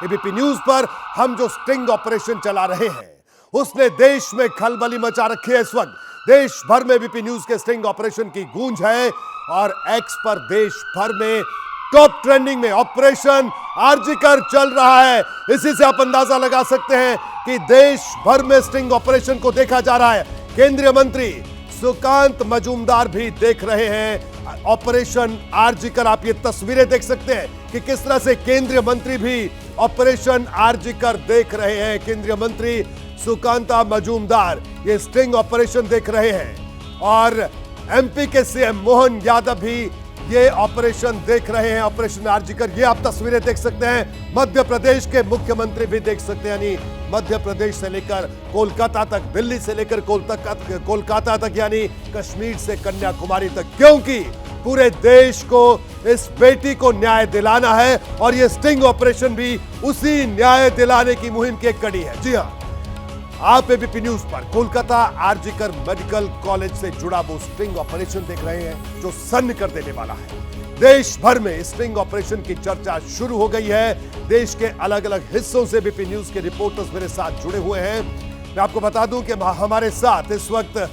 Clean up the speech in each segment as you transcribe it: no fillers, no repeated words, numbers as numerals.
ABP news पर हम जो स्टिंग ऑपरेशन चला रहे हैं उसने देश में खलबली मचा रखी है। इस वक्त देश भर में एबीपी न्यूज के स्टिंग ऑपरेशन की गूंज है और एक्स पर देश भर में टॉप ट्रेंडिंग में ऑपरेशन आरजीकर चल रहा है। इसी से आप अंदाजा लगा सकते हैं कि देश भर में स्टिंग ऑपरेशन को देखा जा रहा है। केंद्रीय मंत्री सुकांत मजूमदार भी देख रहे हैं ऑपरेशन आरजीकर। आप ये तस्वीरें देख सकते हैं कि किस तरह से केंद्रीय मंत्री भी ऑपरेशन आरजीकर देख रहे हैं। केंद्रीय मंत्री सुकांता मजूमदार ये स्टिंग ऑपरेशन देख रहे हैं और एमपी के सीएम मोहन यादव भी ये ऑपरेशन देख रहे हैं, ऑपरेशन आरजीकर। ये आप तस्वीरें देख सकते हैं। मध्य प्रदेश के मुख्यमंत्री भी देख सकते हैं, यानी मध्य प्रदेश से लेकर कोलकाता तक, दिल्ली से लेकर कोलकाता तक, यानी कश्मीर से कन्याकुमारी तक, क्योंकि पूरे देश को इस बेटी को न्याय दिलाना है और ये स्टिंग ऑपरेशन भी उसी न्याय दिलाने की मुहिम की एक कड़ी है। जी हां, आप एबीपी न्यूज पर कोलकाता आरजीकर मेडिकल कॉलेज से जुड़ा वो स्टिंग ऑपरेशन देख रहे हैं जो सन्न कर देने वाला है। देश भर में स्टिंग ऑपरेशन की चर्चा शुरू हो गई है। देश के अलग अलग हिस्सों से एबीपी न्यूज के रिपोर्टर्स मेरे साथ जुड़े हुए हैं। मैं आपको बता दूं कि हमारे साथ इस वक्त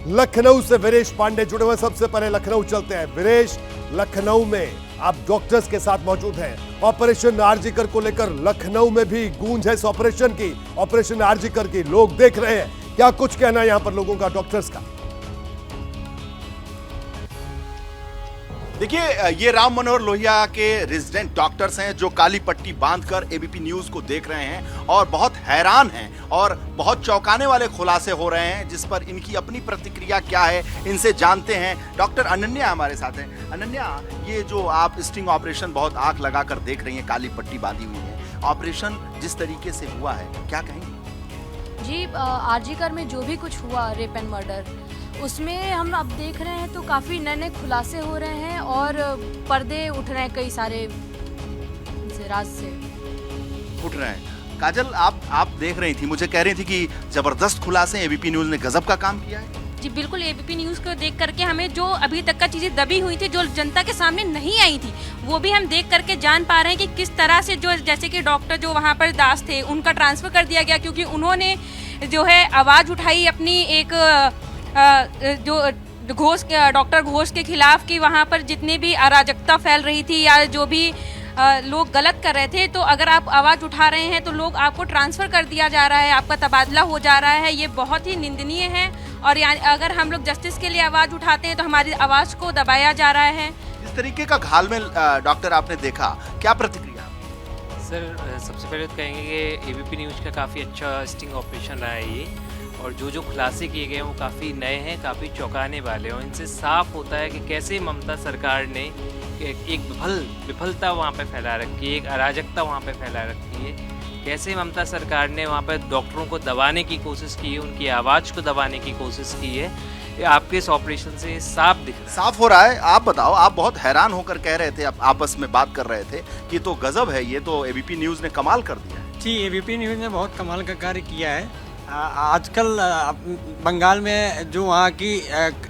लखनऊ से वीरेश पांडे जुड़े हुए। सबसे पहले लखनऊ चलते हैं। वीरेश, लखनऊ में आप डॉक्टर्स के साथ मौजूद हैं। ऑपरेशन आरजीकर को लेकर लखनऊ में भी गूंज है इस ऑपरेशन की, ऑपरेशन आरजीकर की। लोग देख रहे हैं, क्या कुछ कहना है यहां पर लोगों का, डॉक्टर्स का? देखिए, ये राम मनोहर लोहिया के रेजिडेंट डॉक्टर्स हैं जो काली पट्टी बांधकर एबीपी न्यूज को देख रहे हैं और बहुत हैरान हैं और बहुत चौंकाने वाले खुलासे हो रहे हैं, जिस पर इनकी अपनी प्रतिक्रिया क्या है इनसे जानते हैं। डॉक्टर अनन्या हमारे साथ हैं। अनन्या, ये जो आप स्टिंग ऑपरेशन बहुत आंख लगाकर देख रही हैं, काली पट्टी बांधी हुई है, ऑपरेशन जिस तरीके से हुआ है, क्या कहेंगे? जी, आरजीकर में जो भी कुछ हुआ, रेप एंड मर्डर, उसमें हम अब देख रहे हैं तो काफ़ी नए नए खुलासे हो रहे हैं और पर्दे उठ रहे हैं, कई सारे राज से उठ रहे हैं। काजल, आप देख रही थी, मुझे कह रही थी कि जबरदस्त खुलासे, एबीपी न्यूज ने गजब का काम किया है। जी बिल्कुल, एबीपी न्यूज़ को देख करके हमें जो अभी तक का चीज़ें दबी हुई थी, जो जनता के सामने नहीं आई थी, वो भी हम देख करके जान पा रहे हैं कि किस तरह से जो जैसे कि डॉक्टर जो वहाँ पर दास थे उनका ट्रांसफ़र कर दिया गया, क्योंकि उन्होंने जो है आवाज़ उठाई अपनी एक जो घोष, डॉक्टर घोष के खिलाफ, कि वहाँ पर जितनी भी अराजकता फैल रही थी या जो भी लोग गलत कर रहे थे, तो अगर आप आवाज़ उठा रहे हैं तो लोग आपको ट्रांसफ़र कर दिया जा रहा है, आपका तबादला हो जा रहा है। ये बहुत ही निंदनीय है और अगर हम लोग जस्टिस के लिए आवाज़ उठाते हैं तो हमारी आवाज़ को दबाया जा रहा है। इस तरीके का घालमेल डॉक्टर आपने देखा, क्या प्रतिक्रिया? सर, सबसे पहले तो कहेंगे कि एबीपी न्यूज़ का काफ़ी अच्छा स्टिंग ऑपरेशन रहा है ये, और जो खुलासे किए गए हैं वो काफ़ी नए हैं, काफ़ी चौंकाने वाले हैं। और इनसे साफ होता है कि कैसे ममता सरकार ने एक विफलता वहाँ पे फैला रखी है, एक अराजकता वहाँ पे फैला रखी है। कैसे ममता सरकार ने वहाँ पर डॉक्टरों को दबाने की कोशिश की है, उनकी आवाज़ को दबाने की कोशिश की है, ये आपके इस ऑपरेशन से साफ दिख रहा है, साफ हो रहा है। आप बताओ, आप बहुत हैरान होकर कह रहे थे, आप आपस में बात कर रहे थे कि तो गजब है, ये तो एबीपी न्यूज़ ने कमाल कर दिया है। जी, एबीपी न्यूज़ ने बहुत कमाल का कार्य किया है। आजकल बंगाल में जो वहाँ की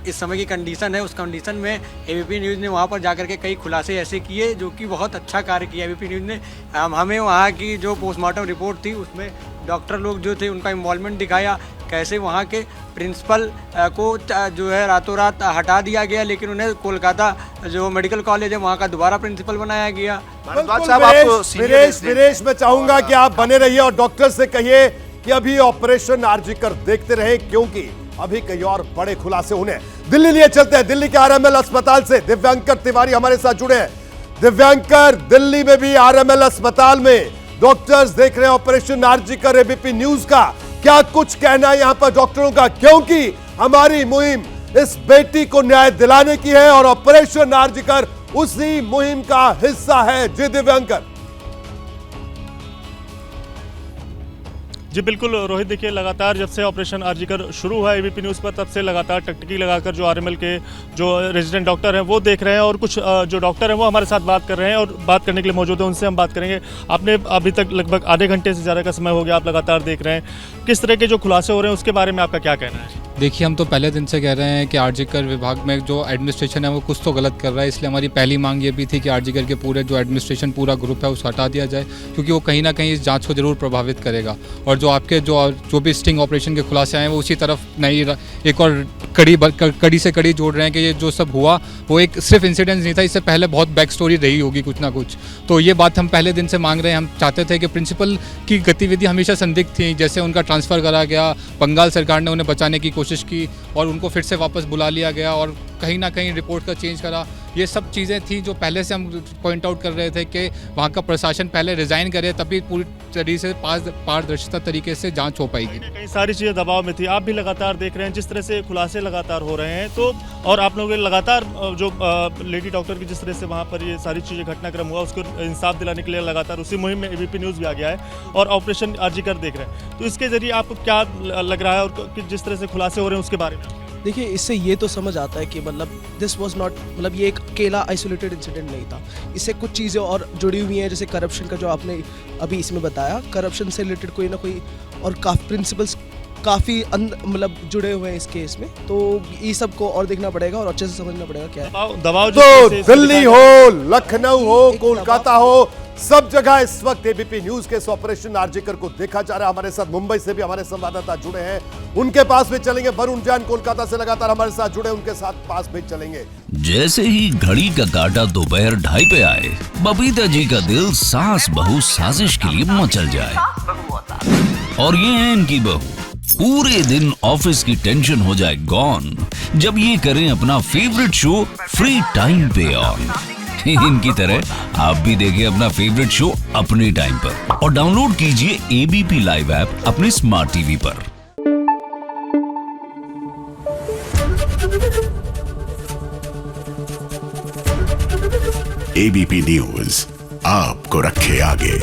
इस समय की कंडीशन है, उस कंडीशन में एबीपी न्यूज़ ने वहाँ पर जाकर के कई खुलासे ऐसे किए जो कि बहुत अच्छा कार्य किया एबीपी न्यूज़ ने। हमें वहाँ की जो पोस्टमार्टम रिपोर्ट थी उसमें डॉक्टर लोग जो थे उनका इन्वॉल्वमेंट दिखाया, कैसे वहाँ के प्रिंसिपल को जो है रातों रात हटा दिया गया, लेकिन उन्हें कोलकाता जो मेडिकल कॉलेज है वहाँ का दोबारा प्रिंसिपल बनाया गया। वीरेश, मैं चाहूंगा कि आप बने रहिए और डॉक्टर से कहिए कि अभी ऑपरेशन आरजीकर देखते रहे, क्योंकि अभी कई और बड़े खुलासे होने हैं। दिल्ली लिए चलते हैं। दिल्ली के आरएमएल अस्पताल से दिव्यांकर तिवारी हमारे साथ जुड़े हैं। दिव्यांकर, दिल्ली में भी आरएमएल अस्पताल में डॉक्टर्स देख रहे हैं ऑपरेशन आरजीकर एबीपी न्यूज का। क्या कुछ कहना है यहां पर डॉक्टरों का, क्योंकि हमारी मुहिम इस बेटी को न्याय दिलाने की है और ऑपरेशन आरजीकर उसी मुहिम का हिस्सा है। जी दिव्यांकर। जी बिल्कुल रोहित, देखिए लगातार जब से ऑपरेशन आरजीकर शुरू हुआ है एबीपी न्यूज़ पर, तब से लगातार टकटकी लगाकर जो आरएमएल के जो रेजिडेंट डॉक्टर हैं वो देख रहे हैं और कुछ जो डॉक्टर हैं वो हमारे साथ बात कर रहे हैं और बात करने के लिए मौजूद है, उनसे हम बात करेंगे। आपने अभी तक लगभग आधे घंटे से ज़्यादा का समय हो गया, आप लगातार देख रहे हैं, किस तरह के जो खुलासे हो रहे हैं उसके बारे में आपका क्या कहना है? देखिए, हम तो पहले दिन से कह रहे हैं कि आरजीकर विभाग में जो एडमिनिस्ट्रेशन है वो कुछ तो गलत कर रहा है, इसलिए हमारी पहली मांग ये भी थी कि आरजीकर के पूरे जो एडमिनिस्ट्रेशन पूरा ग्रुप है उसको हटा दिया जाए, क्योंकि वो कहीं ना कहीं इस जांच को ज़रूर प्रभावित करेगा। और जो आपके जो भी स्टिंग ऑपरेशन के खुलासे आए हैं वो उसी तरफ नहीं एक और कड़ी से कड़ी जोड़ रहे हैं कि ये जो सब हुआ वो एक सिर्फ इंसिडेंट नहीं था, इससे पहले बहुत बैक स्टोरी रही होगी कुछ ना कुछ। तो ये बात हम पहले दिन से मांग रहे हैं। हम चाहते थे कि प्रिंसिपल की गतिविधि हमेशा संदिग्ध थी, जैसे उनका ट्रांसफ़र करा गया, बंगाल सरकार ने उन्हें बचाने की कोशिश की और उनको फिर से वापस बुला लिया गया और कहीं ना कहीं रिपोर्ट का चेंज करा। ये सब चीज़ें थी जो पहले से हम पॉइंट आउट कर रहे थे कि वहाँ का प्रशासन पहले रिज़ाइन करे, तभी पूरी तरीके से पारदर्शिता तरीके से जांच हो पाएगी। कई सारी चीज़ें दबाव में थी, आप भी लगातार देख रहे हैं जिस तरह से खुलासे लगातार हो रहे हैं। तो और आप लोगों के लगातार जो लेडी डॉक्टर की जिस तरह से वहाँ पर ये सारी चीज़ें घटनाक्रम हुआ उसको इंसाफ दिलाने के लिए लगातार उसी मुहिम में एबीपी न्यूज़ भी आ गया है और ऑपरेशन आरजीकर देख रहे हैं। तो इसके जरिए आपको क्या लग रहा है और जिस तरह से खुलासे हो रहे हैं उसके बारे में? देखिए, इससे ये तो समझ आता है कि मतलब दिस वाज नॉट, मतलब ये एक अकेला आइसोलेटेड इंसिडेंट नहीं था, इससे कुछ चीज़ें और जुड़ी हुई हैं, जैसे करप्शन का जो आपने अभी इसमें बताया, करप्शन से रिलेटेड कोई ना कोई और काफ़ी प्रिंसिपल्स काफ़ी मतलब जुड़े हुए हैं इस केस में। तो ये सब को और देखना पड़ेगा और अच्छे से समझना पड़ेगा क्या है। दबाव तो दिल्ली हो, लखनऊ हो, कोलकाता हो, सब जगह इस वक्त एबीपी न्यूज के इस ऑपरेशन आरजीकर को देखा जा रहा है। हमारे साथ मुंबई से भी हमारे संवाददाता जुड़े हैं, उनके पास भी चलेंगे। वरुण जैन कोलकाता से लगातार हमारे साथ जुड़े, उनके साथ पास भी चलेंगे। जैसे ही घड़ी का काटा दोपहर 2:30 पे आए, बबीता जी का दिल सास बहू साजिश के लिए मचल जाए। और ये है इनकी बहू, पूरे दिन ऑफिस की टेंशन हो जाए गॉन जब ये करें अपना फेवरेट शो फ्री टाइम पे ऑन। इनकी तरह आप भी देखिए अपना फेवरेट शो अपने टाइम पर और डाउनलोड कीजिए एबीपी लाइव ऐप अपने स्मार्ट टीवी पर। एबीपी न्यूज आपको रखे आगे।